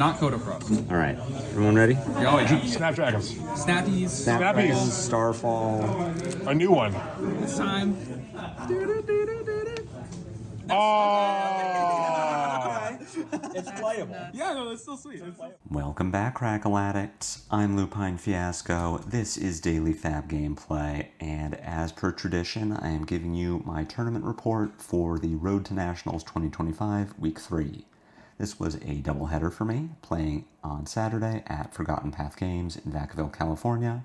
not Coda Frost. All right, everyone ready? Oh, yeah. Snapdragons. Snappies. Snappies. Starfall. A new one. This time. Oh! It's playable. Yeah, no, that's still sweet. Welcome back, Crackle Addicts. I'm Lupinefiasco. This is Daily Fab Gameplay, and as per tradition, I am giving you my tournament report for the Road to Nationals 2025 Week 3. This was a doubleheader for me, playing on Saturday at Forgotten Path Games in Vacaville, California,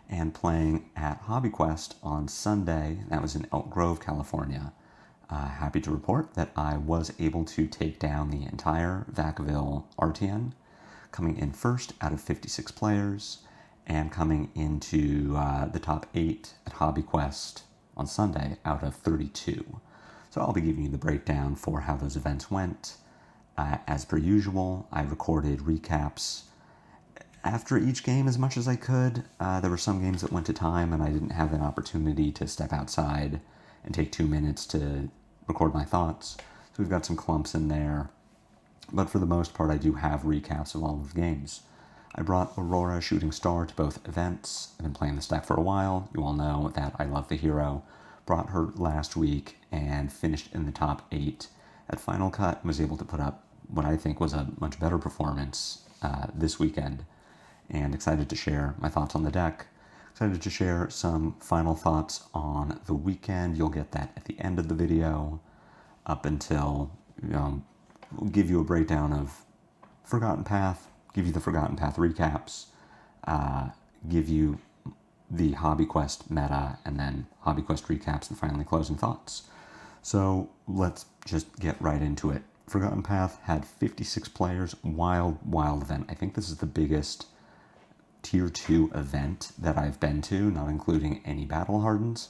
and playing at Hobby Quest on Sunday, that was in Elk Grove, California. Happy to report that I was able to take down the entire Vacaville RTN, coming in first out of 56 players, and coming into the top 8 at Hobby Quest on Sunday out of 32. So I'll be giving you the breakdown for how those events went. As per usual, I recorded recaps after each game as much as I could. There were some games that went to time and I didn't have an opportunity to step outside and take 2 minutes to record my thoughts. So we've got some clumps in there. But for the most part, I do have recaps of all of the games. I brought Aurora Shooting Star to both events. I've been playing this deck for a while. You all know that I love the hero. Brought her last week and finished in the top 8 at Final Cut and was able to put up what I think was a much better performance this weekend. And excited to share my thoughts on the deck. Excited to share some final thoughts on the weekend. You'll get that at the end of the video, up until, we'll give you a breakdown of Forgotten Path, give you the Forgotten Path recaps, give you the Hobby Quest meta, and then Hobby Quest recaps, and finally closing thoughts. So let's just get right into it. Forgotten Path had 56 players, wild event. I think this is the biggest Tier 2 event that I've been to, not including any Battle Hardens.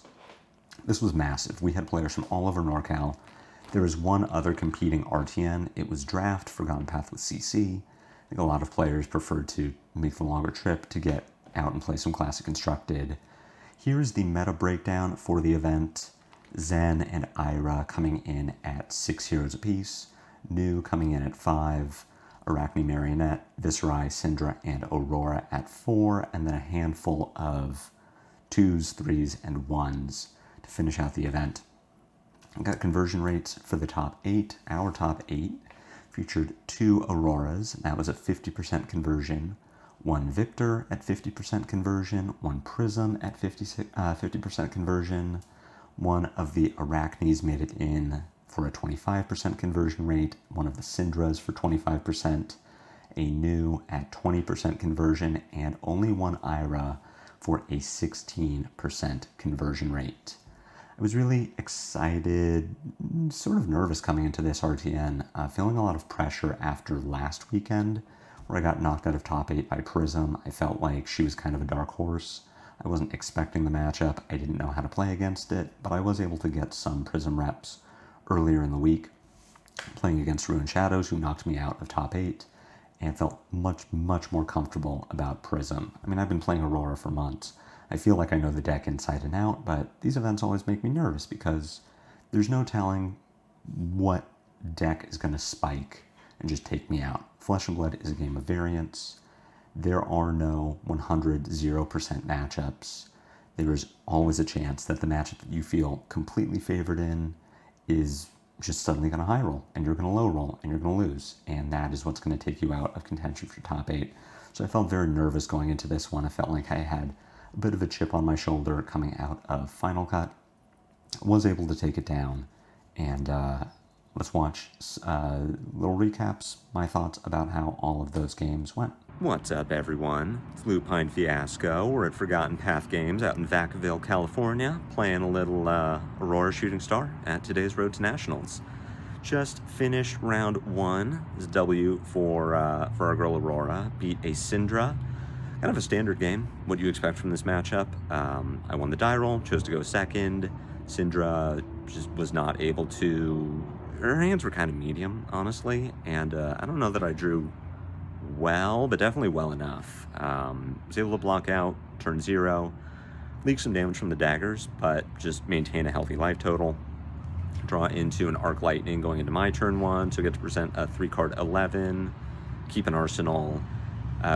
This was massive. We had players from all over NorCal. There was one other competing RTN. It was Draft. Forgotten Path with CC. I think a lot of players preferred to make the longer trip to get out and play some Classic Constructed. Here's the meta breakdown for the event. Zen and Ira coming in at 6 heroes apiece. New coming in at 5. Arachne Marionette, Viserai, Cindra, and Aurora at 4, and then a handful of 2s, 3s, and 1s to finish out the event. I've got conversion rates for the top 8. Our top 8 featured 2 Auroras, that was a 50% conversion, 1 Victor at 50% conversion, 1 Prism at 50% conversion, 1 of the Arachnes made it in for a 25% conversion rate, 1 of the Cindras for 25%, a New at 20% conversion, and only 1 Ira for a 16% conversion rate. I was really excited, sort of nervous coming into this RTN, feeling a lot of pressure after last weekend, where I got knocked out of top 8 by Prism. I felt like she was kind of a dark horse. I wasn't expecting the matchup. I didn't know how to play against it, but I was able to get some Prism reps earlier in the week, playing against Ruined Shadows, who knocked me out of top 8, and felt much more comfortable about Prism. I mean, I've been playing Aurora for months. I feel like I know the deck inside and out, but these events always make me nervous because there's no telling what deck is going to spike and just take me out. Flesh and Blood is a game of variance. There are no 100% matchups. There is always a chance that the matchup that you feel completely favored in is just suddenly going to high roll, and you're going to low roll, and you're going to lose, and that is what's going to take you out of contention for top 8. So I felt very nervous going into this one. I felt like I had a bit of a chip on my shoulder coming out of Final Cut. Was able to take it down, and let's watch little recaps, my thoughts about how all of those games went. What's up, everyone? It's Lupinefiasco. We're at Forgotten Path Games out in Vacaville, California, playing a little Aurora Shooting Star at today's Road to Nationals. Just finished round 1. It's a W for our girl Aurora. Beat a Cindra. Kind of a standard game, what you expect from this matchup. I won the die roll, chose to go second. Cindra just was not able to... Her hands were kind of medium, honestly, and I don't know that I drew well, but definitely well enough. Was able to block out turn 0, leak some damage from the daggers, but just maintain a healthy life total. Draw into an Arc Lightning going into my turn 1, so I get to present a 3-card 11. keep an arsenal,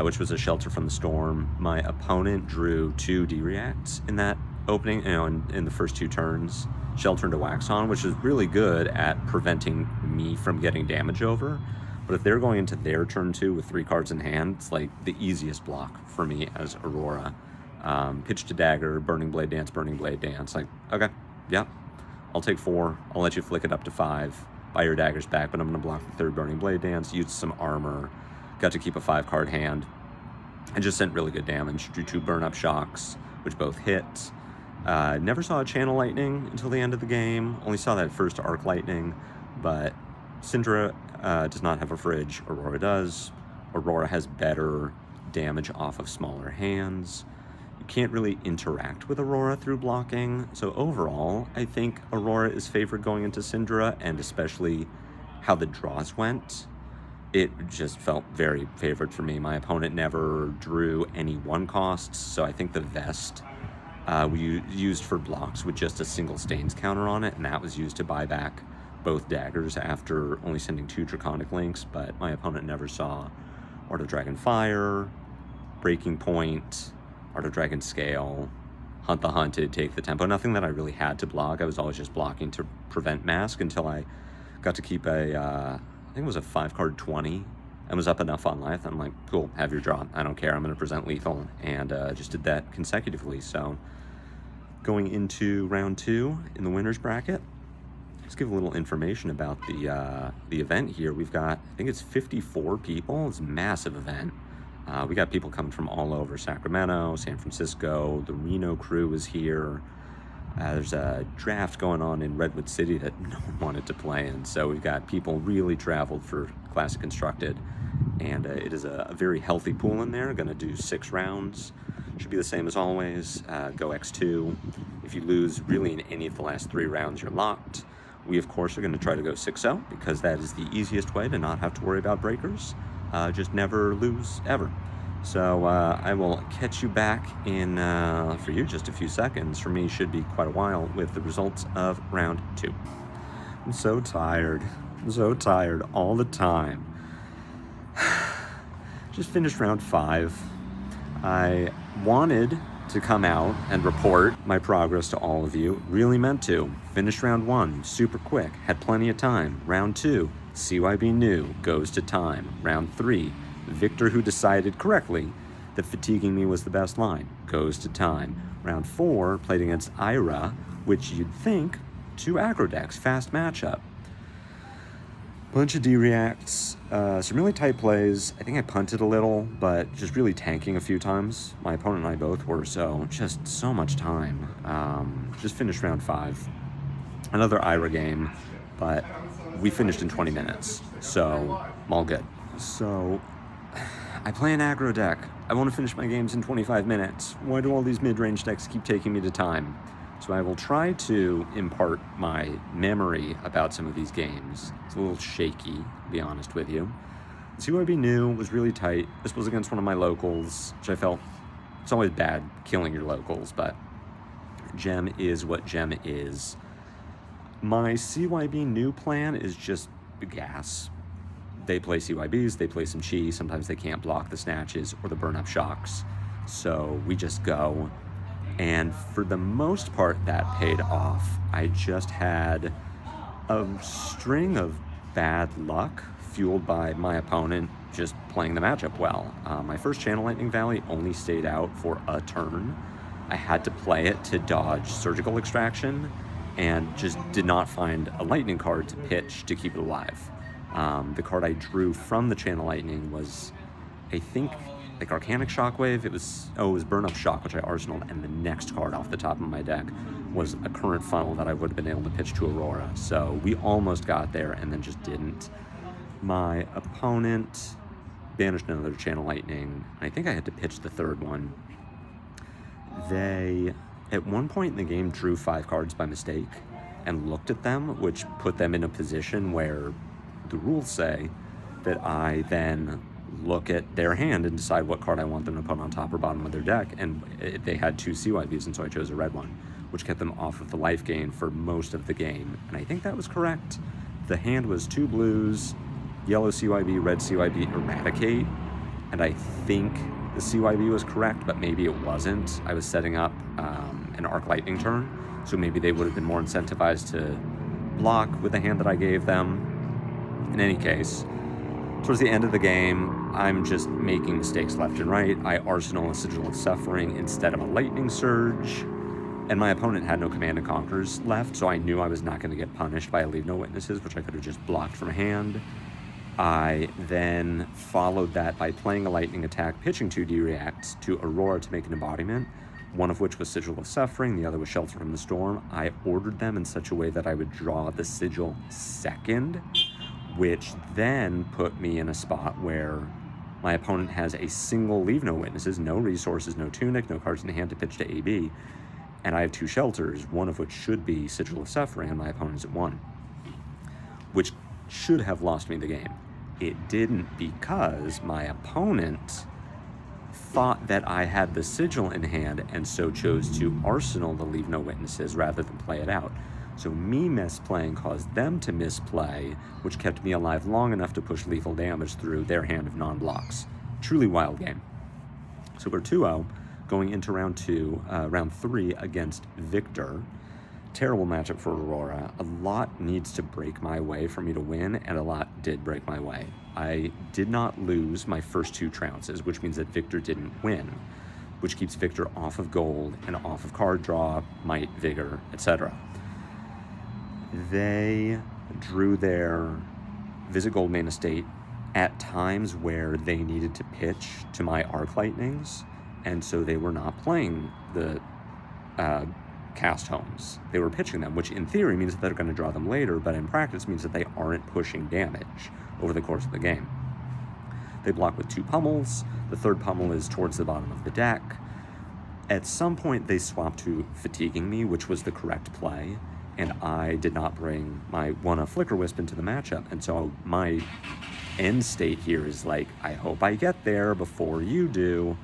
which was a shelter from the storm. My opponent drew 2 D-reacts in that opening, in the first 2 turns. Shelter into Wax On, which is really good at preventing me from getting damage over. But if they're going into their turn 2 with 3 cards in hand, it's like the easiest block for me as Aurora. Pitch to Dagger, Burning Blade Dance. Like, okay, yeah, I'll take 4. I'll let you flick it up to 5. Buy your daggers back, but I'm going to block the 3rd Burning Blade Dance, use some armor, got to keep a 5-card hand, and just sent really good damage. Drew 2 Burn Up Shocks, which both hit. Never saw a Channel Lightning until the end of the game. Only saw that first Arc Lightning, but Cindra does not have a fridge. Aurora does. Aurora has better damage off of smaller hands. You can't really interact with Aurora through blocking. So overall, I think Aurora is favored going into Cindra, and especially how the draws went. It just felt very favored for me. My opponent never drew any 1 costs, so I think the Vest we used for blocks with just a single Stains counter on it, and that was used to buy back both daggers after only sending 2 Draconic Links, but my opponent never saw Art of Dragon Fire, Breaking Point, Art of Dragon Scale, Hunt the Hunted, Take the Tempo. Nothing that I really had to block. I was always just blocking to prevent Mask until I got to keep a, I think it was a 5-card 20, and was up enough on life. I'm like, cool, have your draw. I don't care. I'm going to present lethal, and just did that consecutively. So going into round 2 in the winner's bracket, let's give a little information about the event here. We've got, I think it's 54 people. It's a massive event. We got people coming from all over: Sacramento, San Francisco, the Reno crew is here. There's a draft going on in Redwood City that no one wanted to play in, so we've got people really traveled for Classic Constructed, and it is a very healthy pool in there. Going to do 6 rounds. Should be the same as always. Go X2. If you lose really in any of the last 3 rounds, you're locked. We, of course, are going to try to go 6-0 because that is the easiest way to not have to worry about breakers. Just never lose, ever. So I will catch you back in, for you, just a few seconds. For me, should be quite a while with the results of round 2. I'm so tired. I'm so tired all the time. Just finished round 5. I wanted to come out and report my progress to all of you. Really meant to. Finished round 1 super quick. Had plenty of time. Round 2, CYB new, goes to time. Round 3, Victor, who decided correctly that fatiguing me was the best line, goes to time. Round 4, played against Ira, which you'd think 2 aggro decks, fast matchup. Bunch of D-reacts, some really tight plays. I think I punted a little, but just really tanking a few times. My opponent and I both were, so just so much time. Just finished round 5. Another Ira game, but we finished in 20 minutes, so I'm all good. So I play an aggro deck. I want to finish my games in 25 minutes. Why do all these mid-range decks keep taking me to time? So I will try to impart my memory about some of these games. It's a little shaky, to be honest with you. CYB new was really tight. This was against one of my locals, which I felt, it's always bad killing your locals, but Gem is what Gem is. My CYB new plan is just gas. They play CYBs, they play some Chi, sometimes they can't block the snatches or the burn-up shocks. So we just go. And for the most part, that paid off. I just had a string of bad luck fueled by my opponent just playing the matchup well. My first Channel Lightning Valley only stayed out for a turn. I had to play it to dodge Surgical Extraction and just did not find a Lightning card to pitch to keep it alive. The card I drew from the Channel Lightning was, I think, like Arcanic Shockwave. It was Burn Up Shock, which I arsenaled, and the next card off the top of my deck was a current funnel that I would have been able to pitch to Aurora. So we almost got there and then just didn't. My opponent banished another Channel Lightning. I think I had to pitch the 3rd one. They, at one point in the game, drew 5 cards by mistake and looked at them, which put them in a position where the rules say that I then look at their hand and decide what card I want them to put on top or bottom of their deck, and they had 2 CYBs, and so I chose a red one, which kept them off of the life gain for most of the game, and I think that was correct. The hand was 2 blues, yellow CYB, red CYB, eradicate, and I think the CYB was correct, but maybe it wasn't. I was setting up an Arc Lightning turn, so maybe they would have been more incentivized to block with the hand that I gave them. In any case, towards the end of the game, I'm just making mistakes left and right. I arsenal a Sigil of Suffering instead of a Lightning Surge, and my opponent had no Command and Conquers left, so I knew I was not going to get punished by a Leave No Witnesses, which I could have just blocked from hand. I then followed that by playing a Lightning Attack, pitching 2D reacts to Aurora to make an embodiment, one of which was Sigil of Suffering, the other was Shelter from the Storm. I ordered them in such a way that I would draw the Sigil second, which then put me in a spot where my opponent has a single Leave No Witnesses, no resources, no Tunic, no cards in hand to pitch to AB, and I have 2 shelters, one of which should be Sigil of Suffering, and my opponent's at 1, which should have lost me the game. It didn't, because my opponent thought that I had the Sigil in hand and so chose to arsenal the Leave No Witnesses rather than play it out. So me misplaying caused them to misplay, which kept me alive long enough to push lethal damage through their hand of non-blocks. Truly wild game. So we're 2-0 going into round 3 against Victor. Terrible matchup for Aurora. A lot needs to break my way for me to win, and a lot did break my way. I did not lose my first 2 trounces, which means that Victor didn't win, which keeps Victor off of gold and off of card draw, might, vigor, etc. They drew their Visit Goldmane estate at times where they needed to pitch to my Arc Lightnings, and so they were not playing the cast homes. They were pitching them, which in theory means that they're going to draw them later, but in practice means that they aren't pushing damage over the course of the game. They block with 2 pummels. The 3rd pummel is towards the bottom of the deck. At some point, they swapped to Fatiguing Me, which was the correct play, and I did not bring my Flicker Wisp into the matchup, and so my end state here is like, I hope I get there before you do,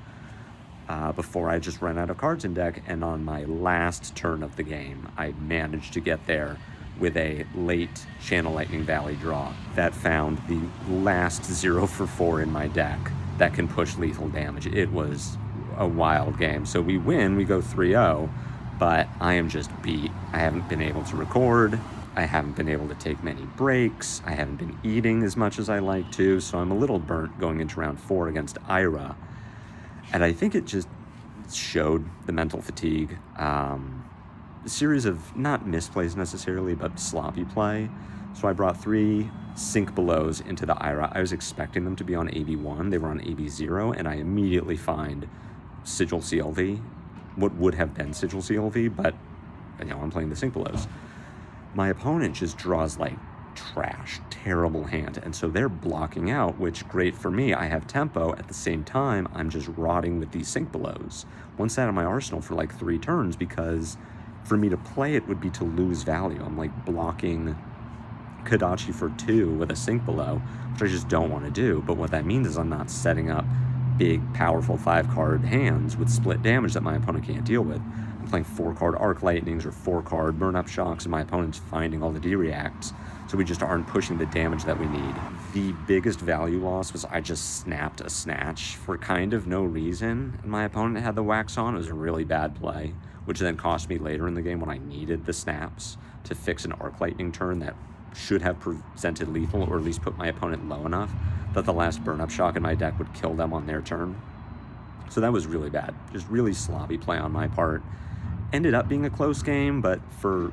before I just run out of cards in deck, and on my last turn of the game, I managed to get there with a late Channel Lightning Valley draw that found the last 0 for 4 in my deck that can push lethal damage. It was a wild game. So we win, we go 3-0, but I am just beat. I haven't been able to record. I haven't been able to take many breaks. I haven't been eating as much as I like to, so I'm a little burnt going into round 4 against Ira. And I think it just showed the mental fatigue. A series of not misplays necessarily, but sloppy play. So I brought 3 sink belows into the Ira. I was expecting them to be on AB1. They were on AB0, and I immediately find Sigil CLV, what would have been Sigil CLV, but I'm playing the sink belows. My opponent just draws like trash, terrible hand, and so they're blocking out, which great for me. I have tempo. At the same time, I'm just rotting with these sink belows. One set of my arsenal for like 3 turns, because for me to play it would be to lose value. I'm like blocking Kodachi for 2 with a sink below, which I just don't want to do. But what that means is I'm not setting up big, powerful 5-card hands with split damage that my opponent can't deal with. I'm playing 4-card Arc Lightnings or 4-card Burn-Up Shocks, and my opponent's finding all the D-Reacts, so we just aren't pushing the damage that we need. The biggest value loss was I just snapped a Snatch for kind of no reason, and my opponent had the Wax on. It was a really bad play, which then cost me later in the game when I needed the snaps to fix an Arc Lightning turn that should have presented lethal, or at least put my opponent low enough that the last Burn-Up Shock in my deck would kill them on their turn. So that was really bad. Just really sloppy play on my part. Ended up being a close game, but for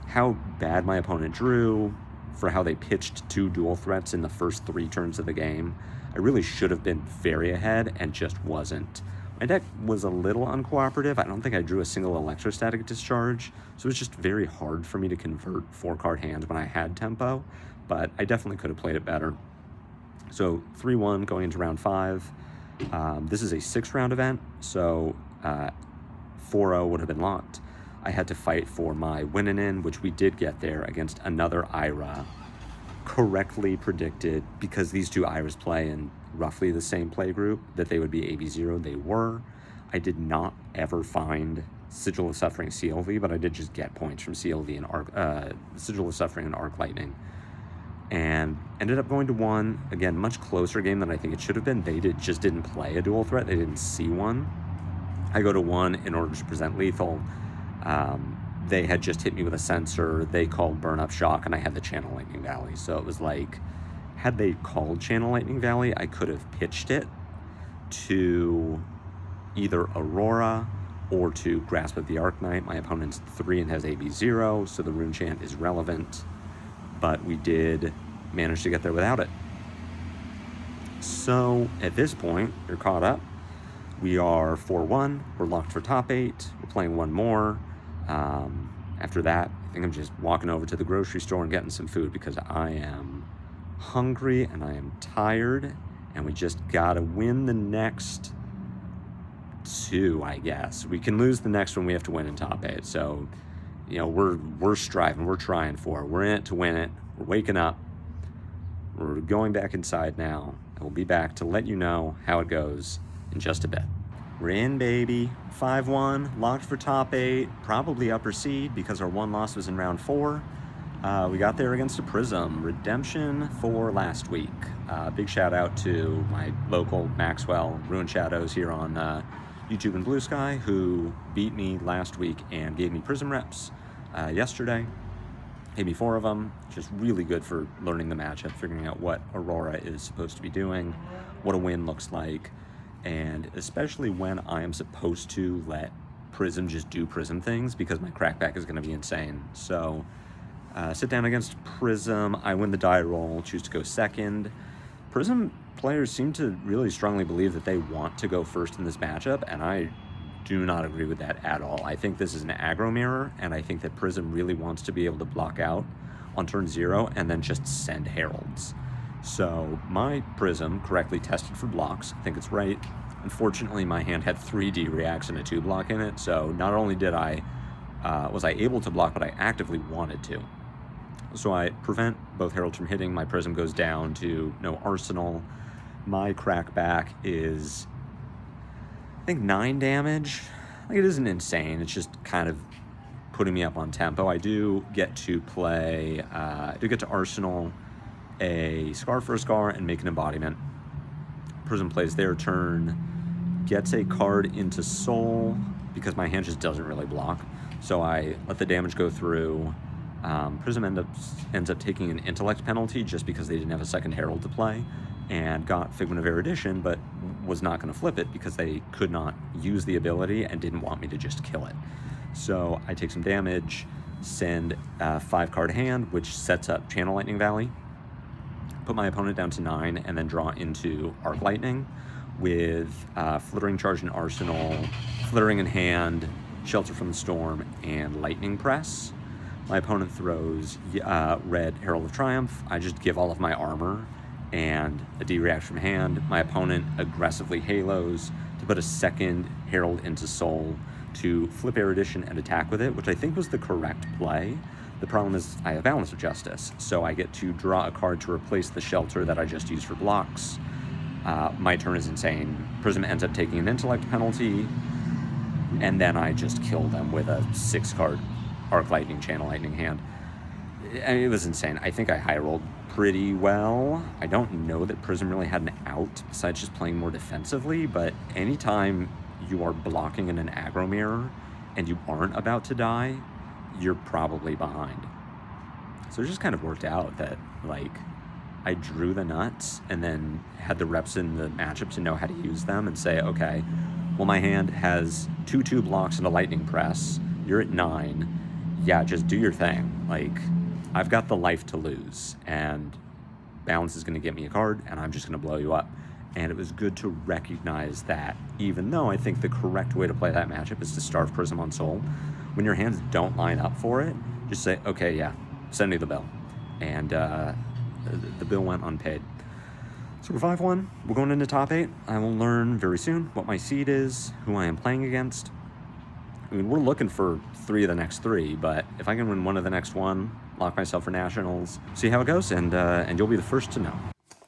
how bad my opponent drew, for how they pitched 2 dual threats in the first 3 turns of the game, I really should have been very ahead and just wasn't. My deck was a little uncooperative. I don't think I drew a single Electrostatic Discharge, so it was just very hard for me to convert 4-card hands when I had tempo, but I definitely could have played it better. So 3-1 going into round 5. This is a 6-round event, so 4-0 would have been locked. I had to fight for my win-in, which we did get there against another Ira. Correctly predicted, because these 2 Iras play in roughly the same play group, that they would be AB0. They were. I did not ever find Sigil of Suffering CLV, but I did just get points from CLV and Sigil of Suffering and Arc Lightning. and ended up going to one. Again, much closer game than I think it should have been. They just didn't play a dual threat. They didn't see one. I go to one in order to present lethal. They had just hit me with a sensor. They called Burn Up Shock, and I had the Channel Lightning Valley. So it was like, had they called Channel Lightning Valley, I could have pitched it to either Aurora or to Grasp of the Arknight. My opponent's 3 and has AB 0, so the Rune Chant is relevant, but we did manage to get there without it. So at this point, you're caught up. We are 4-1. We're locked for top 8. We're playing one more. After that, I think I'm just walking over to the grocery store and getting some food because I am hungry and I am tired, and we just gotta win the next 2, I guess. We can lose the next one. We have to win in top 8. So, you know, we're striving. We're trying for it. We're in it to win it. We're waking up. We're going back inside now. I will be back to let you know how it goes in just a bit. We're in, baby. 5-1, locked for top 8, probably upper seed because our one loss was in round 4. We got there against a Prism. Redemption for last week. Big shout out to my local Maxwell Ruin Shadows here on YouTube and Blue Sky, who beat me last week and gave me Prism reps yesterday. Gave me 4 of them. Just really good for learning the matchup, figuring out what Aurora is supposed to be doing, what a win looks like, and especially when I am supposed to let Prism just do Prism things because my crackback is going to be insane. So sit down against Prism. I win the die roll, choose to go second. Prism players seem to really strongly believe that they want to go first in this matchup, and I do not agree with that at all. I think this is an aggro mirror, and I think that Prism really wants to be able to block out on turn 0 and then just send heralds. So my Prism correctly tested for blocks. I think it's right. Unfortunately, my hand had 3D reacts and a 2 block in it, so not only did was I able to block, but I actively wanted to. So I prevent both heralds from hitting. My Prism goes down to no arsenal. My crackback is, I think, 9 damage. Like, it isn't insane. It's just kind of putting me up on tempo. I do get to play, I do get to arsenal a Scar for a Scar and make an embodiment. Prism plays their turn, gets a card into Soul because my hand just doesn't really block. So I let the damage go through. Prism ends up taking an intellect penalty just because they didn't have a second herald to play, and got Figment of Erudition, but was not going to flip it because they could not use the ability and didn't want me to just kill it. So I take some damage, send a 5-card hand, which sets up Channel Lightning Valley, put my opponent down to 9, and then draw into Arc Lightning with Flittering Charge in Arsenal, Flittering in hand, Shelter from the Storm, and Lightning Press. My opponent throws red Herald of Triumph. I just give all of my armor and a D-react from hand. My opponent aggressively halos to put a second Herald into Soul to flip Erudition and attack with it, which I think was the correct play. The problem is I have Balance of Justice, so I get to draw a card to replace the Shelter that I just used for blocks. My turn is insane. Prism ends up taking an intellect penalty, and then I just kill them with a 6-card Arc Lightning, Channel Lightning hand. I mean, it was insane. I think I high rolled pretty well. I don't know that Prism really had an out besides just playing more defensively, but anytime you are blocking in an aggro mirror and you aren't about to die, you're probably behind. So it just kind of worked out that, like, I drew the nuts and then had the reps in the matchup to know how to use them and say, okay, well, my hand has 2/2 blocks and a Lightning Press. You're at 9. Yeah, just do your thing. Like, I've got the life to lose, and Balance is going to get me a card, and I'm just going to blow you up. And it was good to recognize that, even though I think the correct way to play that matchup is to starve Prism on Soul. When your hands don't line up for it, just say, okay, yeah, send me the bill. And the bill went unpaid. So we're 5-1. We're going into top 8. I will learn very soon what my seed is, who I am playing against. I mean, we're looking for 3 of the next 3, but if I can win 1 of the next 1, lock myself for nationals, see how it goes, and you'll be the first to know.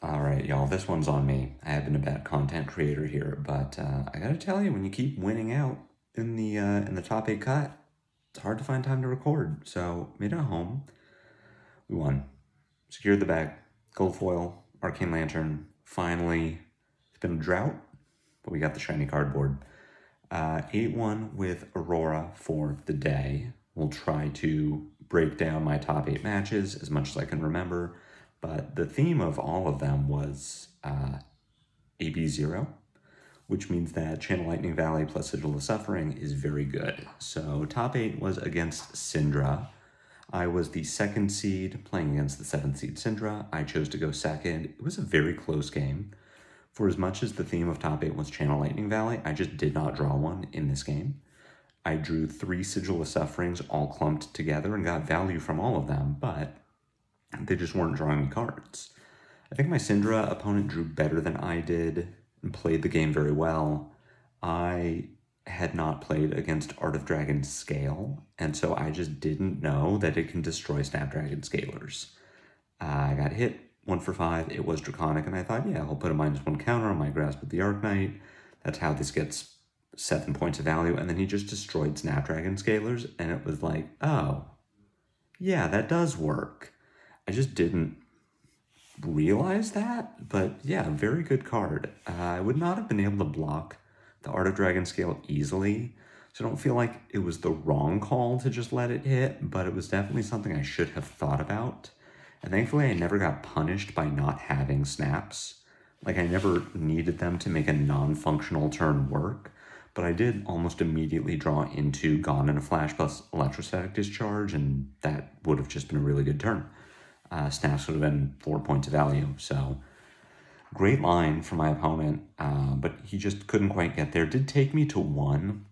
All right, y'all, this one's on me. I have been a bad content creator here, but I gotta tell you, when you keep winning out in the top 8 cut, it's hard to find time to record. So made it home. We won. secured the bag, gold foil, arcane lantern. Finally, it's been a drought, but we got the shiny cardboard. 8-1 with Aurora for the day. We'll try to break down my top 8 matches as much as I can remember, but the theme of all of them was AB0, which means that Channel Lightning Valley plus Sigil of Suffering is very good. So top 8 was against Cindra. I was the 2nd seed playing against the 7th seed Cindra. I chose to go 2nd. It was a very close game. For as much as the theme of top 8 was Channel Lightning Valley, I just did not draw one in this game. I drew 3 Sigil of Sufferings all clumped together and got value from all of them, but they just weren't drawing me cards. I think my Cindra opponent drew better than I did and played the game very well. I had not played against Art of Dragon Scale, and so I just didn't know that it can destroy Snapdragon Scalers. I got hit 1 for 5. It was Draconic, and I thought, yeah, I'll put a -1 counter on my Grasp of the Arknight. That's how this gets 7 points of value. And then he just destroyed Snapdragon Scalers, and it was like, oh, yeah, that does work. I just didn't realize that, but yeah, very good card. I would not have been able to block the Art of Dragon Scale easily, so I don't feel like it was the wrong call to just let it hit, but it was definitely something I should have thought about. And thankfully, I never got punished by not having snaps. Like, I never needed them to make a non-functional turn work, but I did almost immediately draw into Gone in a Flash plus Electrostatic Discharge, and that would have just been a really good turn. Snaps would have been 4 points of value, so great line from my opponent, but he just couldn't quite get there. Did take me to 1.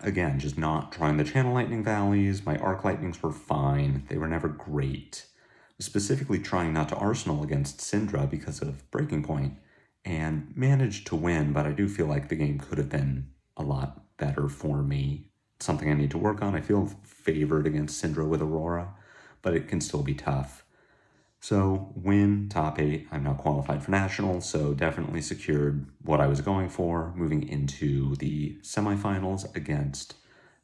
Again, just not drawing the Channel Lightning Valleys. My Arc Lightnings were fine. They were never great. Specifically trying not to Arsenal against Cindra because of Breaking Point, and managed to win, but I do feel like the game could have been a lot better for me. It's something I need to work on. I feel favored against Cindra with Aurora, but it can still be tough. So, win, top 8. I'm now qualified for Nationals, so definitely secured what I was going for, moving into the semifinals against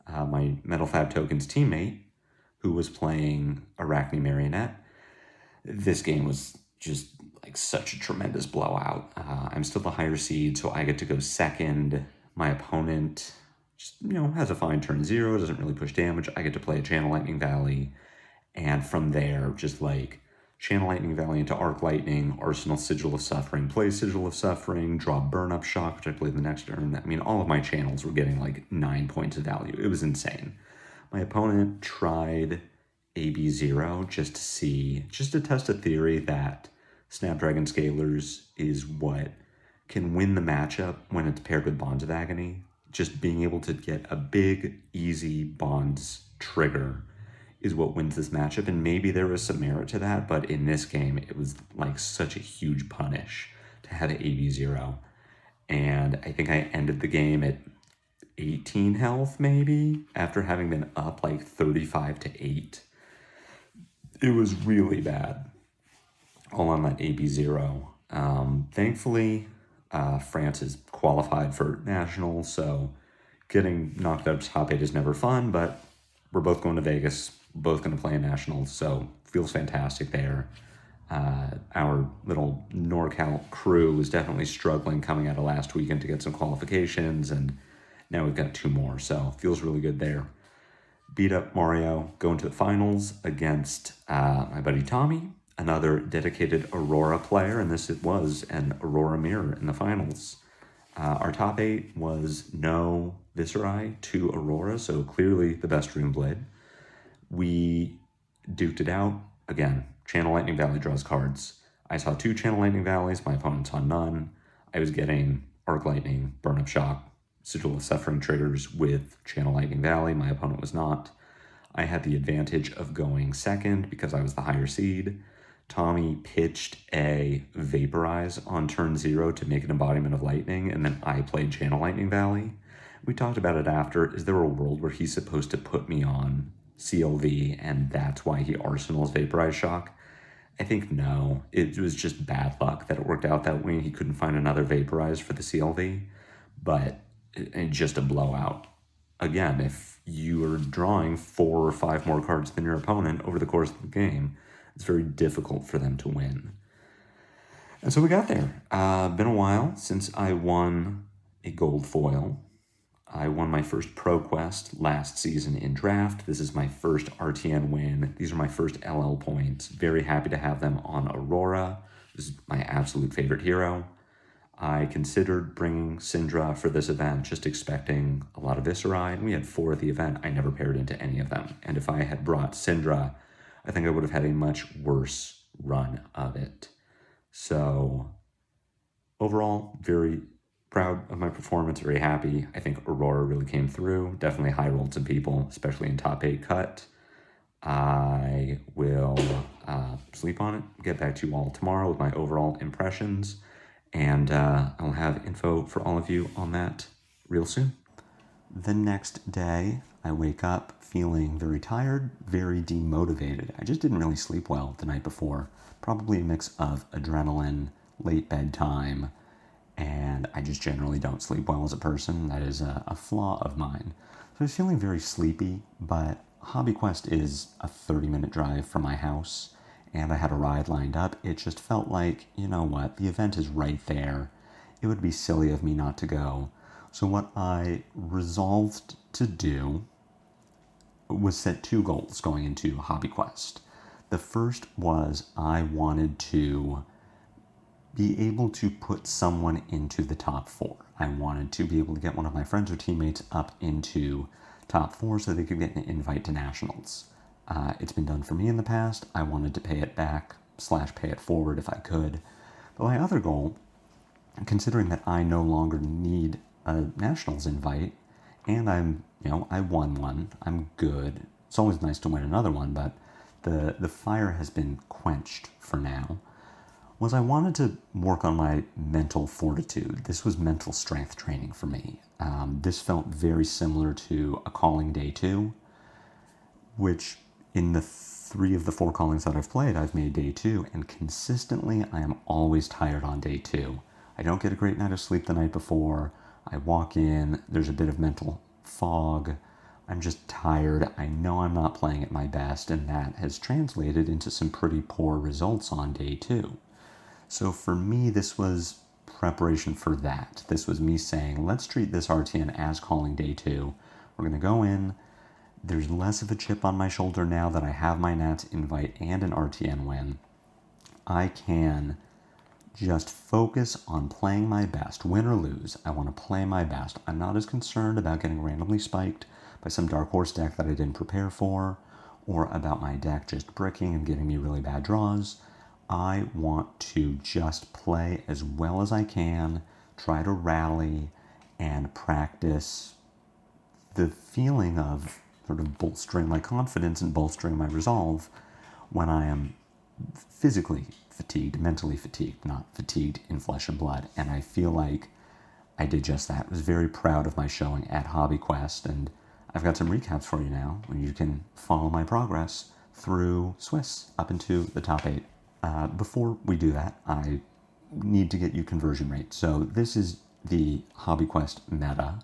my Metal Fab Tokens teammate, who was playing Arachne Marionette. This game was just like such a tremendous blowout. I'm still the higher seed, so I get to go 2nd. My opponent just, has a fine turn 0, doesn't really push damage. I get to play a Channel Lightning Valley, and from there, just like Channel Lightning Valley into Arc Lightning, Arsenal Sigil of Suffering, play Sigil of Suffering, draw Burn Up Shock, which I played the next turn. I mean, all of my channels were getting like 9 points of value. It was insane. My opponent tried AB0 just to test a theory that Snapdragon Scalers is what can win the matchup when it's paired with Bonds of Agony. Just being able to get a big, easy Bonds trigger is what wins this matchup, and maybe there was some merit to that, but in this game, it was like such a huge punish to have an AB0. And I think I ended the game at 18 health, maybe, after having been up like 35-8. It was really bad, all on that AB0. Thankfully, France is qualified for Nationals, so getting knocked out of top 8 is never fun, but we're both going to Vegas, both going to play in Nationals, so feels fantastic there. Our little NorCal crew was definitely struggling coming out of last weekend to get some qualifications, and now we've got 2 more, so feels really good there. Beat up Mario, go into the finals against my buddy Tommy, another dedicated Aurora player, and this it was an Aurora mirror in the finals. Our top 8 was no Viserai to Aurora, so clearly the best Rune Blade. We duked it out. Again, Channel Lightning Valley draws cards. I saw 2 Channel Lightning Valleys, my opponent saw none. I was getting Arc Lightning, Burn Up Shock, Sigil of Suffering triggers with Channel Lightning Valley. My opponent was not. I had the advantage of going 2nd because I was the higher seed. Tommy pitched a Vaporize on turn 0 to make an embodiment of lightning, and then I played Channel Lightning Valley. We talked about it after. Is there a world where he's supposed to put me on CLV, and that's why he arsenals Vaporize Shock? I think no. It was just bad luck that it worked out that way. He couldn't find another Vaporize for the CLV, but just a blowout. Again, if you are drawing 4 or 5 more cards than your opponent over the course of the game, it's very difficult for them to win. And so we got there. Been a while since I won a gold foil. I won my first Pro Quest last season in draft. This is my first RTN win. These are my first LL points. Very happy to have them on Aurora. This is my absolute favorite hero. I considered bringing Cindra for this event, just expecting a lot of Visceri, and we had 4 at the event. I never paired into any of them. And if I had brought Cindra, I think I would have had a much worse run of it. So overall, very proud of my performance, very happy. I think Aurora really came through. Definitely high rolled some people, especially in top 8 cut. I will sleep on it, get back to you all tomorrow with my overall impressions, and I'll have info for all of you on that real soon. The next day, I wake up feeling very tired, very demotivated. I just didn't really sleep well the night before. Probably a mix of adrenaline, late bedtime, and I just generally don't sleep well as a person. That is a flaw of mine. So I was feeling very sleepy, but Hobby Quest is a 30-minute drive from my house, and I had a ride lined up. It just felt like, you know what, the event is right there. It would be silly of me not to go. So what I resolved to do was set 2 goals going into Hobby Quest. The first was I wanted to be able to put someone into the top 4. I wanted to be able to get one of my friends or teammates up into top 4 so they could get an invite to nationals. It's been done for me in the past. I wanted to pay it back / pay it forward if I could. But my other goal, considering that I no longer need a nationals invite, and I won one, I'm good. It's always nice to win another one, but the fire has been quenched for now, was I wanted to work on my mental fortitude. This was mental strength training for me. This felt very similar to a calling day 2, which in the 3 of the 4 callings that I've played, I've made day 2, and consistently I am always tired on day 2. I don't get a great night of sleep the night before. I walk in, there's a bit of mental fog. I'm just tired. I know I'm not playing at my best, and that has translated into some pretty poor results on day 2. So for me, this was preparation for that. This was me saying, let's treat this RTN as calling day 2. We're going to go in. There's less of a chip on my shoulder now that I have my Nats invite and an RTN win. I can just focus on playing my best. Win or lose, I want to play my best. I'm not as concerned about getting randomly spiked by some dark horse deck that I didn't prepare for, or about my deck just bricking and giving me really bad draws. I want to just play as well as I can, try to rally, and practice the feeling of sort of bolstering my confidence and bolstering my resolve when I am physically fatigued, mentally fatigued, not fatigued in flesh and blood. And I feel like I did just that. I was very proud of my showing at Hobby Quest, and I've got some recaps for you now, when you can follow my progress through Swiss up into the top 8. Before we do that, I need to get you conversion rate. So this is the Hobby Quest meta.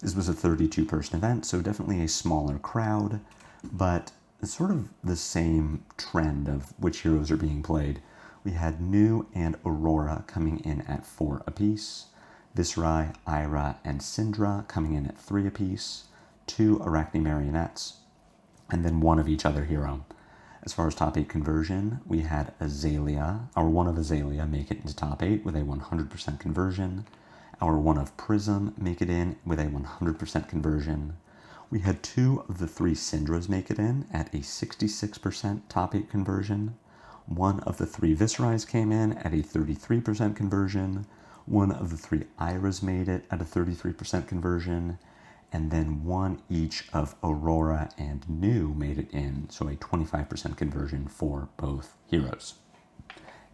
This was a 32-person event, so definitely a smaller crowd, but it's sort of the same trend of which heroes are being played. We had New and Aurora coming in at 4 apiece, Visceri, Ira, and Cindra coming in at 3 apiece, 2 Arachne Marionettes, and then 1 of each other hero. As far as top 8 conversion, we had Azalea, our 1 of Azalea make it into top 8 with a 100% conversion. Our 1 of Prism make it in with a 100% conversion. We had 2 of the 3 Cindras make it in at a 66% top 8 conversion. 1 of the 3 Visceris came in at a 33% conversion. 1 of the 3 Iras made it at a 33% conversion. And then 1 each of Aurora and New made it in, so a 25% conversion for both heroes.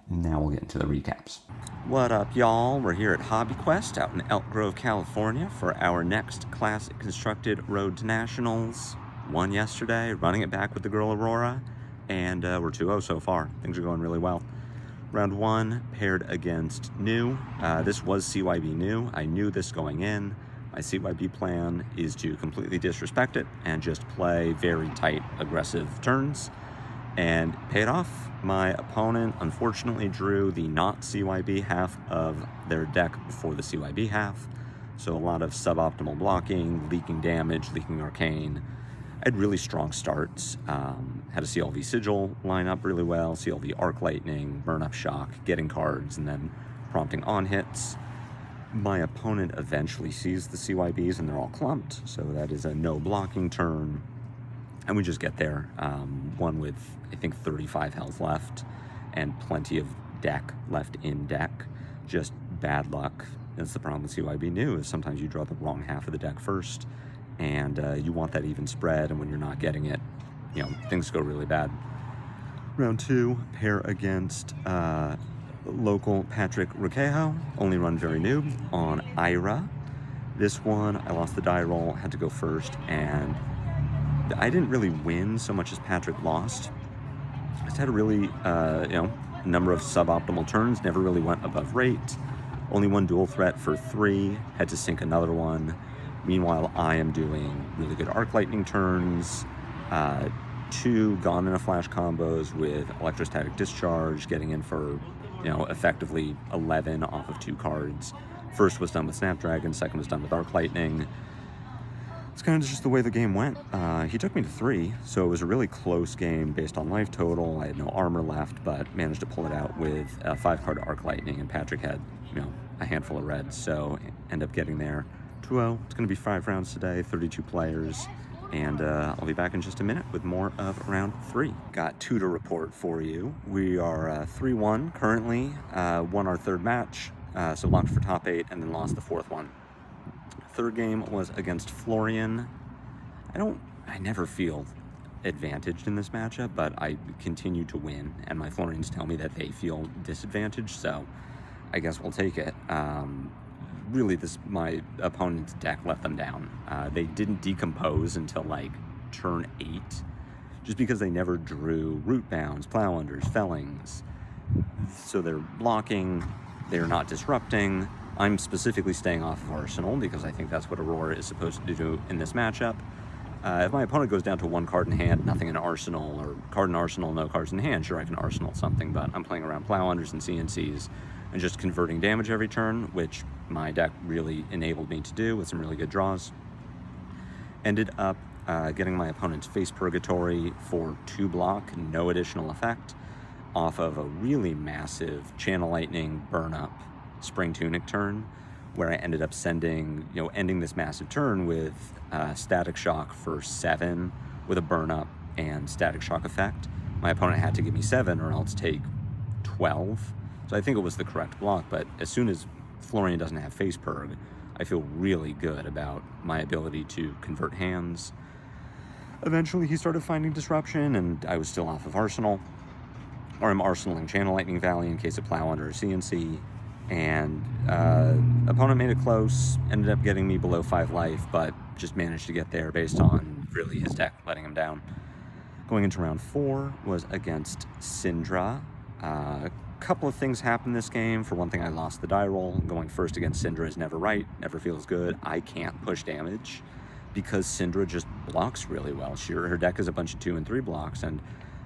Now we'll get into the recaps. What up, y'all? We're here at Hobby Quest out in Elk Grove, California for our next Classic Constructed Road to Nationals. Won yesterday, running it back with the girl Aurora, and we're 2-0 so far. Things are going really well. Round 1, paired against New. This was CYB New. I knew this going in. My CYB plan is to completely disrespect it and just play very tight, aggressive turns. and paid off. My opponent unfortunately drew the not CYB half of their deck before the CYB half, so a lot of suboptimal blocking, leaking damage, leaking arcane. I had really strong starts. Had a CLV Sigil line up really well, CLV Arc Lightning, Burn Up Shock, getting cards, and then prompting on hits. My opponent eventually sees the CYBs and they're all clumped, so that is a no blocking turn. And we just get there, one with, I think, 35 health left and plenty of deck left in deck. Just bad luck. That's the problem with CYB new, is sometimes you draw the wrong half of the deck first, and you want that even spread, and when you're not getting it, you know, things go really bad. Round 2, pair against local Patrick Requejo, only run very noob, on Ira. This one, I lost the die roll, had to go first, and I didn't really win so much as Patrick lost. I just had a really, number of suboptimal turns, never really went above rate. Only one dual threat for 3, had to sink another one. Meanwhile, I am doing really good Arc Lightning turns, 2 Gone in a Flash combos with Electrostatic Discharge, getting in for, effectively 11 off of 2 cards. First was done with Snapdragon, second was done with Arc Lightning. It's kind of just the way the game went. He took me to 3, so it was a really close game based on life total. I had no armor left, but managed to pull it out with a 5-card Arc Lightning, and Patrick had, a handful of reds, so end up getting there 2-0. It's going to be 5 rounds today, 32 players, and I'll be back in just a minute with more of round 3. Got 2 to report for you. We are 3-1 currently, won our 3rd match, so locked for top 8, and then lost the 4th one. 3rd game was against Florian. I never feel advantaged in this matchup, but I continue to win, and my Florians tell me that they feel disadvantaged, so I guess we'll take it. Really, my opponent's deck let them down. They didn't decompose until like turn 8, just because they never drew root bounds, plow unders, fellings. So they're blocking, they're not disrupting. I'm specifically staying off of Arsenal because I think that's what Aurora is supposed to do in this matchup. If my opponent goes down to 1 card in hand, nothing in Arsenal, or card in Arsenal, no cards in hand, sure, I can Arsenal something, but I'm playing around plow unders and CNCs and just converting damage every turn, which my deck really enabled me to do with some really good draws. Ended up getting my opponent's Face Purgatory for 2 block, no additional effect, off of a really massive Channel Lightning Burn Up Spring Tunic turn, where I ended up sending, ending this massive turn with Static Shock for 7 with a Burn Up and Static Shock effect. My opponent had to give me 7 or else take 12. So I think it was the correct block, but as soon as Florian doesn't have Face Purg, I feel really good about my ability to convert hands. Eventually he started finding disruption, and I was still off of Arsenal, or I'm Arsenaling Channel Lightning Valley in case of plow under or CNC, and opponent made it close, ended up getting me below 5 life, but just managed to get there based on really his deck letting him down. Going into round 4 was against Cindra. Couple of things happened this game. For one thing, I lost the die roll. Going first against Cindra is never right, never feels good. I can't push damage because Cindra just blocks really well. Her deck is a bunch of 2 and 3 blocks, and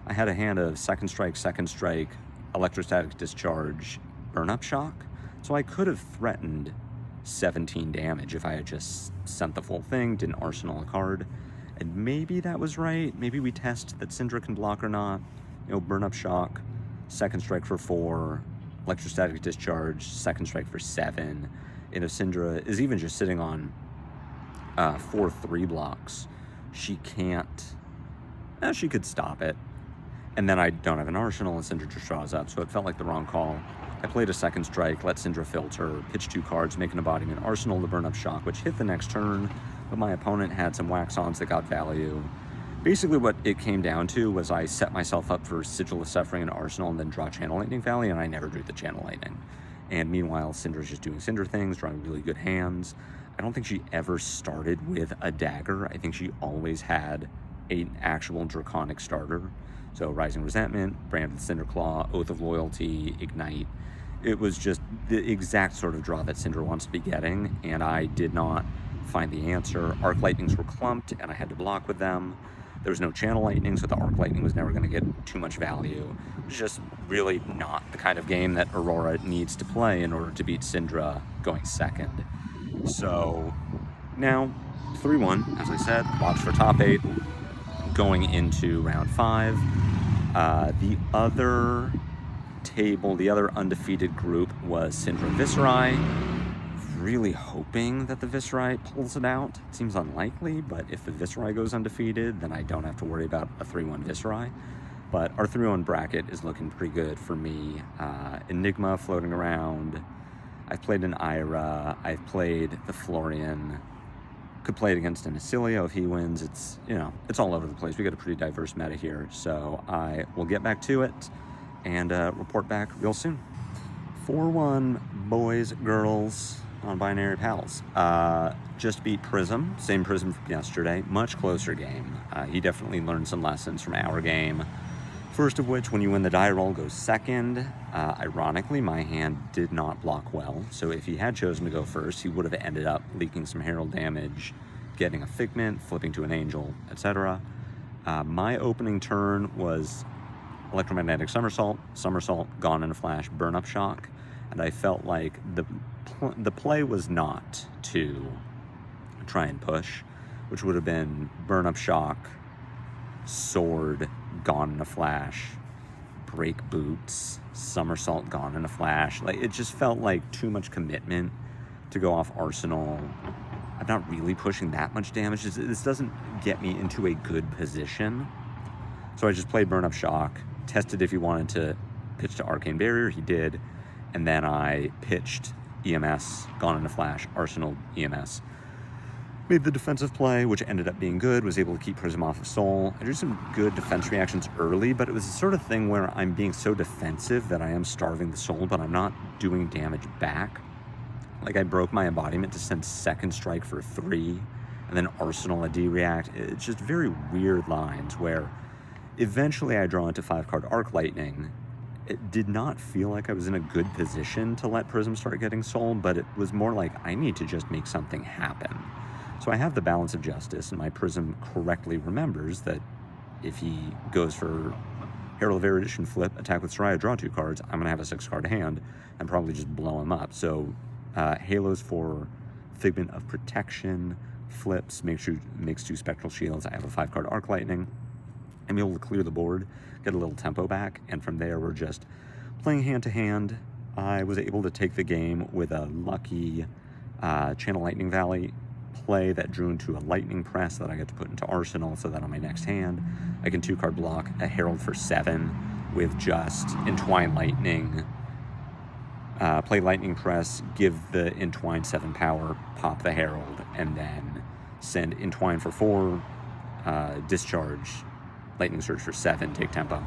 I had a hand of second strike, Electrostatic Discharge, Burn Up Shock, so I could have threatened 17 damage if I had just sent the full thing, didn't Arsenal a card, and maybe that was right. Maybe we test that Cindra can block or not. Burn Up Shock, second strike for 4, Electrostatic Discharge, second strike for 7. Cindra is even just sitting on 4 3 blocks. She can't. She could stop it. And then I don't have an Arsenal, and Cindra just draws up, so it felt like the wrong call. I played a second strike, let Cindra filter, pitch 2 cards, make an embodiment Arsenal to Burn Up Shock, which hit the next turn, but my opponent had some wax-ons that got value. Basically what it came down to was I set myself up for Sigil of Suffering and Arsenal and then draw Channel Lightning Valley, and I never drew the Channel Lightning. And meanwhile, Cindra's just doing Cindra things, drawing really good hands. I don't think she ever started with a dagger. I think she always had an actual Draconic starter. So Rising Resentment, Branded Cinderclaw, Oath of Loyalty, Ignite. It was just the exact sort of draw that Cindra wants to be getting, and I did not find the answer. Arc Lightnings were clumped, and I had to block with them. There was no channel lightning, so the arc lightning was never going to get too much value. It was just really not the kind of game that Aurora needs to play in order to beat Cindra going second. So now 3-1, as I said, locks for top 8 going into round 5. The other table, the other undefeated group was Cindra Viserai. Really hoping that the Viserai pulls it out. It seems unlikely, but if the Viserai goes undefeated, then I don't have to worry about a 3-1 Viserai. But our 3-1 bracket is looking pretty good for me. Enigma floating around. I've played an Ira. I've played the Florian. Could play it against an Azalea if he wins. It's, you know, it's all over the place. We got a pretty diverse meta here. So I will get back to it and report back real soon. 4-1 boys, girls, non-binary pals. Just beat Prism, same Prism from yesterday, much closer game. He definitely learned some lessons from our game. First of which, when you win the die roll, goes second. Ironically, my hand did not block well, so if he had chosen to go first, he would have ended up leaking some herald damage, getting a figment, flipping to an angel, etc. My opening turn was electromagnetic somersault, gone in a flash, burn up shock, and I felt like the play was not to try and push, which would have been burn up shock, sword, gone in a flash, break boots, somersault, gone in a flash. Like, it just felt like too much commitment to go off arsenal. I'm not really pushing that much damage. This doesn't get me into a good position. So I just played burn up shock, tested if he wanted to pitch to arcane barrier, he did, and then I pitched EMS, gone in a flash, arsenal, EMS. Made the defensive play, which ended up being good, was able to keep Prism off of Soul. I drew some good defense reactions early, but it was the sort of thing where I'm being so defensive that I am starving the Soul, but I'm not doing damage back. Like, I broke my embodiment to send second strike for 3, and then arsenal a D-react. It's just very weird lines where eventually I draw into 5-card Arc Lightning. It did not feel like I was in a good position to let Prism start getting Soul, but it was more like I need to just make something happen. So I have the balance of justice, and my Prism correctly remembers that if he goes for Herald of Erudition flip, attack with Soraya, draw 2 cards, I'm going to have a 6-card hand and probably just blow him up. So Halos for Figment of Protection, flips, makes 2 Spectral Shields. I have a 5-card Arc Lightning. I'm able to clear the board, get a little tempo back, and from there we're just playing hand to hand. I was able to take the game with a lucky Channel Lightning Valley play that drew into a Lightning Press that I get to put into Arsenal, so that on my next hand I can 2-card block a Herald for 7 with just Entwine Lightning, play Lightning Press, give the Entwine 7 power, pop the Herald, and then send Entwine for 4, discharge, Lightning Surge for 7, take tempo,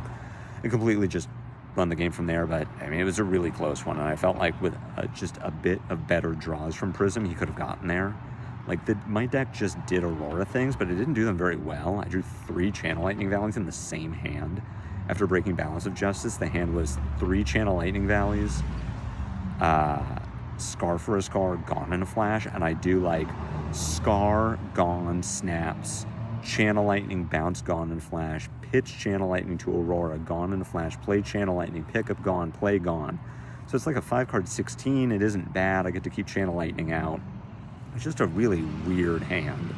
and completely just run the game from there. But I mean, it was a really close one, and I felt like with just a bit of better draws from Prism, he could have gotten there. Like, my deck just did Aurora things, but it didn't do them very well. I drew 3 Channel Lightning Valleys in the same hand. After breaking Balance of Justice, the hand was 3 Channel Lightning Valleys, Scar for a Scar, gone in a flash, and I do like Scar, gone, snaps, Channel Lightning, bounce, gone in a flash, pitch Channel Lightning to Aurora, gone in a flash, play Channel Lightning, pick up, gone, play, gone. So it's like a 5-card 16. It isn't bad. I get to keep Channel Lightning out. It's just a really weird hand.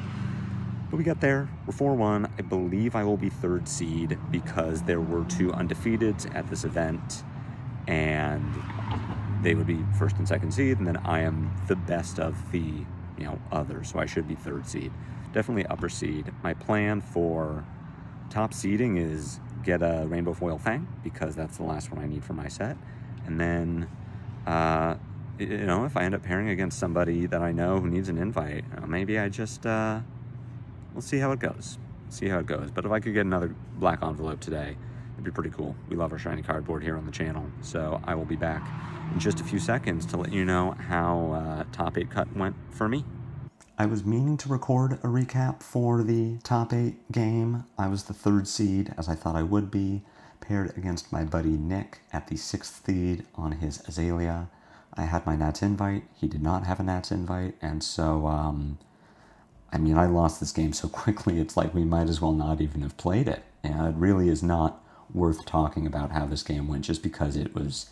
But we got there. We're 4-1. I believe I will be 3rd seed because there were 2 undefeateds at this event, and they would be 1st and 2nd seed, and then I am the best of the, others, so I should be 3rd seed. Definitely upper seed. My plan for top seeding is get a Rainbow Foil Fang, because that's the last one I need for my set, and then if I end up pairing against somebody that I know who needs an invite, maybe I just, we'll see how it goes. But if I could get another black envelope today, it'd be pretty cool. We love our shiny cardboard here on the channel. So I will be back in just a few seconds to let you know how top 8 cut went for me. I was meaning to record a recap for the top 8 game. I was the 3rd seed, as I thought I would be, paired against my buddy Nick at the 6th seed on his Azalea. I had my Nats invite. He did not have a Nats invite, and so I mean, I lost this game so quickly, it's like we might as well not even have played it. And it really is not worth talking about how this game went just because it was,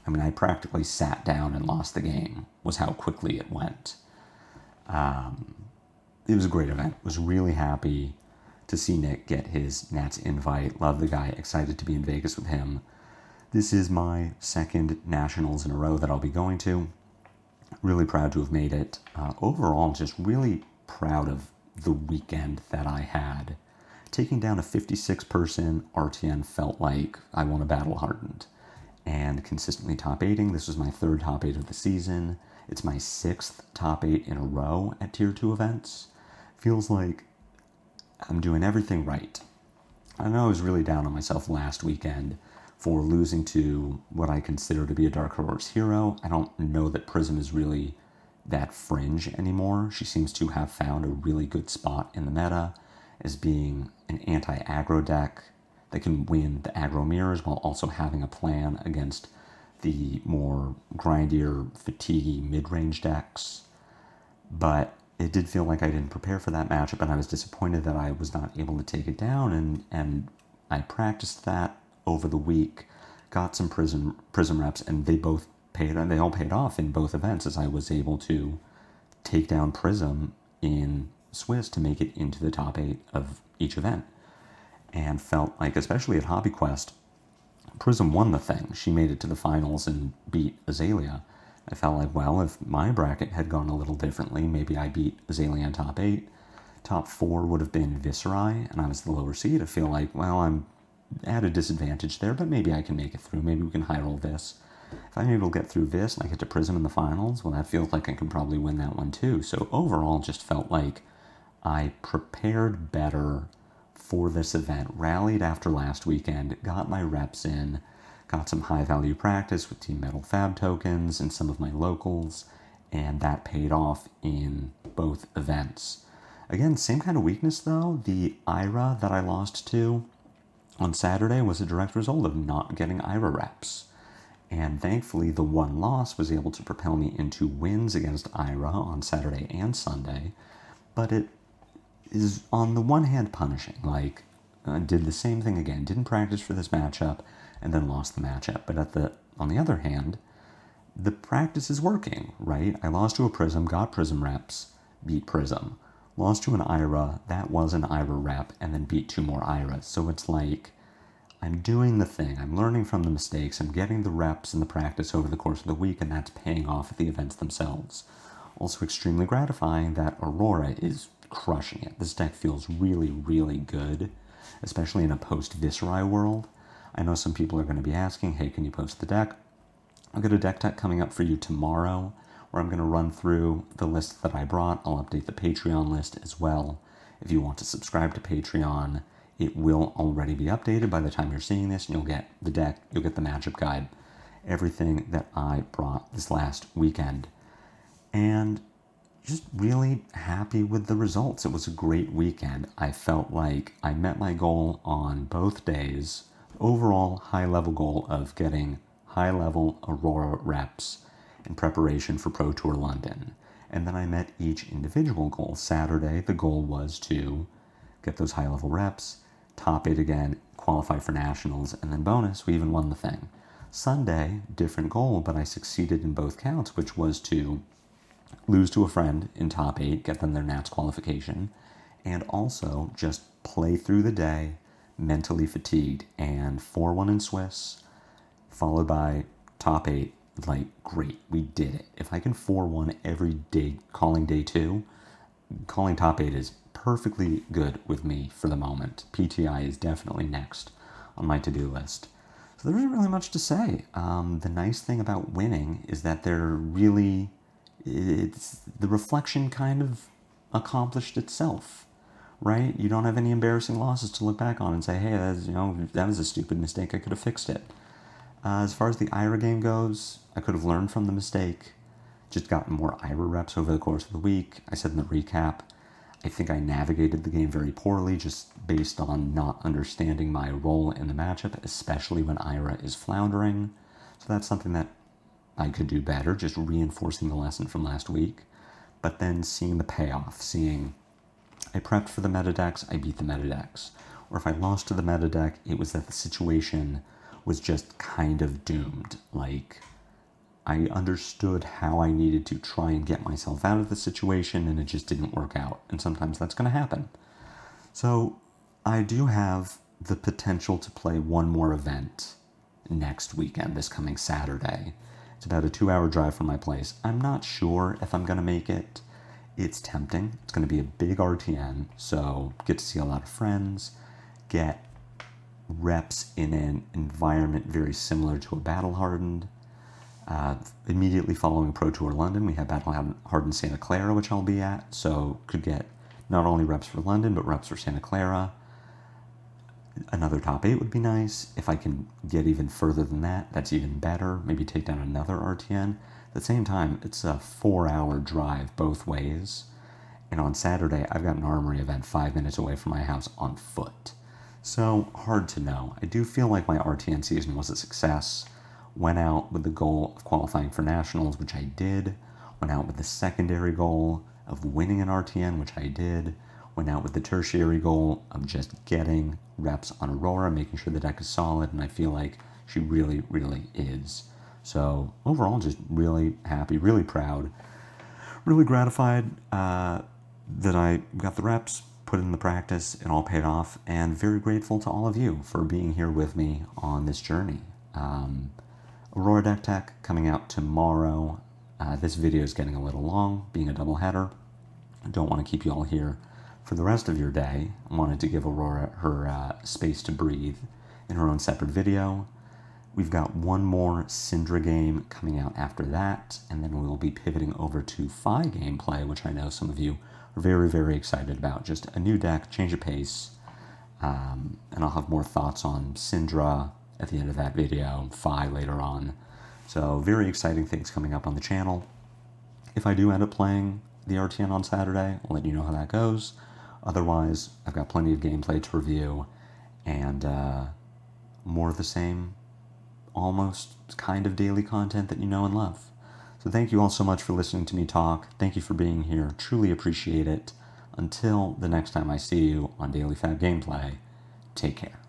I mean, I practically sat down and lost the game, was how quickly it went. It was a great event. Was really happy to see Nick get his Nats invite. Love the guy, excited to be in Vegas with him. This is my second Nationals in a row that I'll be going to. Really proud to have made it. Overall, just really proud of the weekend that I had. Taking down a 56-person RTN felt like I won a battle hardened. And consistently top 8ing. This was my third top 8 of the season. It's my 6th top 8 in a row at Tier 2 events. Feels like I'm doing everything right. I know I was really down on myself last weekend for losing to what I consider to be a Dark Horse hero. I don't know that Prism is really that fringe anymore. She seems to have found a really good spot in the meta as being an anti-aggro deck that can win the aggro mirrors while also having a plan against the more grindier, fatiguey mid-range decks. But it did feel like I didn't prepare for that matchup, and I was disappointed that I was not able to take it down, and I practiced that over the week, got some Prism reps, and they all paid off in both events as I was able to take down Prism in Swiss to make it into the top 8 of each event. And felt like, especially at Hobby Quest, Prism won the thing. She made it to the finals and beat Azalea. I felt like, well, if my bracket had gone a little differently, maybe I beat Azalea in top 8. Top 4 would have been Viserai, and I was the lower seed. I feel like, well, I'm at a disadvantage there, but maybe I can make it through. Maybe we can high roll Vis. If I'm able to get through Vis and I get to Prism in the finals, well, that feels like I can probably win that one too. So overall, just felt like I prepared better for this event, rallied after last weekend, got my reps in, got some high-value practice with Team Metal Fab tokens and some of my locals, and that paid off in both events. Again, same kind of weakness though. The Ira that I lost to on Saturday was a direct result of not getting Ira reps. And thankfully, the one loss was able to propel me into wins against Ira on Saturday and Sunday, but it is on the one hand punishing. Like, I did the same thing again, didn't practice for this matchup, and then lost the matchup. But on the other hand, the practice is working, right? I lost to a Prism, got Prism reps, beat Prism. Lost to an Ira, that was an Ira rep, and then beat 2 more Iras. So it's like, I'm doing the thing, I'm learning from the mistakes, I'm getting the reps and the practice over the course of the week, and that's paying off at the events themselves. Also extremely gratifying that Aurora is crushing it. This deck feels really, really good, especially in a post-Viserai world. I know some people are going to be asking, hey, can you post the deck? I've got a deck tech coming up for you tomorrow, where I'm going to run through the list that I brought. I'll update the Patreon list as well. If you want to subscribe to Patreon, it will already be updated by the time you're seeing this, and you'll get the deck, you'll get the matchup guide, everything that I brought this last weekend. And just really happy with the results. It was a great weekend. I felt like I met my goal on both days. Overall high-level goal of getting high-level Aurora reps in preparation for Pro Tour London. And then I met each individual goal. Saturday, the goal was to get those high-level reps, top 8 again, qualify for nationals, and then bonus, we even won the thing. Sunday, different goal, but I succeeded in both counts, which was to lose to a friend in top 8, get them their Nats qualification, and also just play through the day mentally fatigued, and 4-1 in Swiss, followed by top 8, like, great, we did it. If I can 4-1 every day, calling day 2, calling top 8 is perfectly good with me for the moment. PTI is definitely next on my to-do list. So there isn't really much to say. The nice thing about winning is that it's the reflection kind of accomplished itself, right? You don't have any embarrassing losses to look back on and say, hey, that was a stupid mistake, I could have fixed it. As far as the Ira game goes, I could have learned from the mistake, just gotten more Ira reps over the course of the week. I said in the recap, I think I navigated the game very poorly just based on not understanding my role in the matchup, especially when Ira is floundering. So that's something that I could do better, just reinforcing the lesson from last week. But then seeing the payoff, seeing I prepped for the meta decks, I beat the meta decks. Or if I lost to the meta deck, it was that the situation was just kind of doomed. Like, I understood how I needed to try and get myself out of the situation, and it just didn't work out. And sometimes that's going to happen. So I do have the potential to play one more event next weekend, this coming Saturday. It's about a 2-hour drive from my place. I'm not sure if I'm going to make it. It's tempting. It's going to be a big RTN, so get to see a lot of friends, get reps in an environment very similar to a Battle Hardened. Immediately following Pro Tour London, we have Battle Hardened Santa Clara, which I'll be at, so could get not only reps for London, but reps for Santa Clara. Another top 8 would be nice. If I can get even further than that, that's even better. Maybe take down another RTN. At the same time, it's a 4-hour drive both ways. And on Saturday, I've got an armory event 5 minutes away from my house on foot. So, hard to know. I do feel like my RTN season was a success. Went out with the goal of qualifying for nationals, which I did. Went out with the secondary goal of winning an RTN, which I did. Went out with the tertiary goal of just getting reps on Aurora, making sure the deck is solid, and I feel like she really, really is. So overall, just really happy, really proud, really gratified that I got the reps, put in the practice, it all paid off, and very grateful to all of you for being here with me on this journey. Aurora Deck Tech coming out tomorrow. This video is getting a little long, being a double header. I don't want to keep you all here for the rest of your day. I wanted to give Aurora her space to breathe in her own separate video. We've got one more Cindra game coming out after that, and then we will be pivoting over to Phi gameplay, which I know some of you are very, very excited about. Just a new deck, change of pace, and I'll have more thoughts on Cindra at the end of that video, Phi later on. So very exciting things coming up on the channel. If I do end up playing the RTN on Saturday, I'll let you know how that goes. Otherwise, I've got plenty of gameplay to review, and more of the same, almost kind of daily content that you know and love. So thank you all so much for listening to me talk. Thank you for being here. Truly appreciate it. Until the next time I see you on Daily Fab Gameplay, take care.